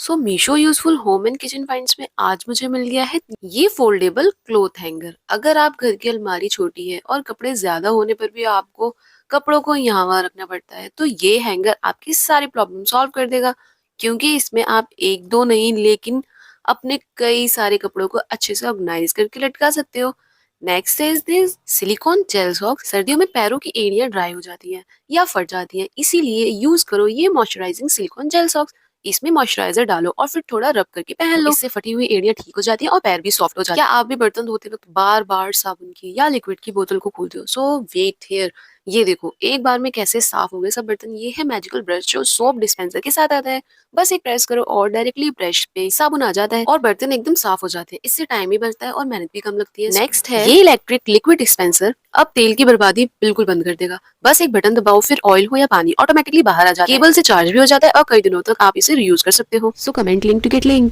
So Meesho useful home and kitchen finds में आज मुझे मिल गया है ये फोल्डेबल क्लोथ हैंगर। अगर आप घर की अलमारी छोटी है और कपड़े ज्यादा होने पर भी आपको कपड़ों को यहाँ वहाँ रखना पड़ता है, तो ये हैंगर आपकी सारी प्रॉब्लम सॉल्व कर देगा। क्योंकि इसमें आप एक दो नहीं लेकिन अपने कई सारे कपड़ों को अच्छे से ऑर्गेनाइज करके लटका सकते हो। Next is this silicone gel socks. सर्दियों में पैरों की एड़ियां ड्राई हो जाती हैं या फट जाती हैं, इसीलिए यूज करो ये मॉइस्चराइजिंग सिलिकॉन जेल सॉक्स। इसमें मॉइस्चराइजर डालो और फिर थोड़ा रब करके पहन लो। इससे फटी हुई एड़ियां ठीक हो जाती हैं और पैर भी सॉफ्ट हो जाते हैं। क्या आप भी बर्तन धोते वक्त बार बार साबुन की या लिक्विड की बोतल को खोलते हो? सो वेट हियर, ये देखो एक बार में कैसे साफ हो गए सब बर्तन। ये है मैजिकल ब्रश जो सोप डिस्पेंसर के साथ आता है। बस एक प्रेस करो और डायरेक्टली ब्रश पे साबुन आ जाता है और बर्तन एकदम साफ हो जाते हैं। इससे टाइम भी बचता है और मेहनत भी कम लगती है। नेक्स्ट है ये इलेक्ट्रिक लिक्विड डिस्पेंसर। अब तेल की बर्बादी बिल्कुल बंद कर देगा। बस एक बटन दबाओ, फिर ऑयल हो या पानी ऑटोमेटिकली बाहर आ जाता है। केबल से चार्ज भी हो जाता है और कई दिनों तक आप इसे रीयूज कर सकते हो। So comment link to get link.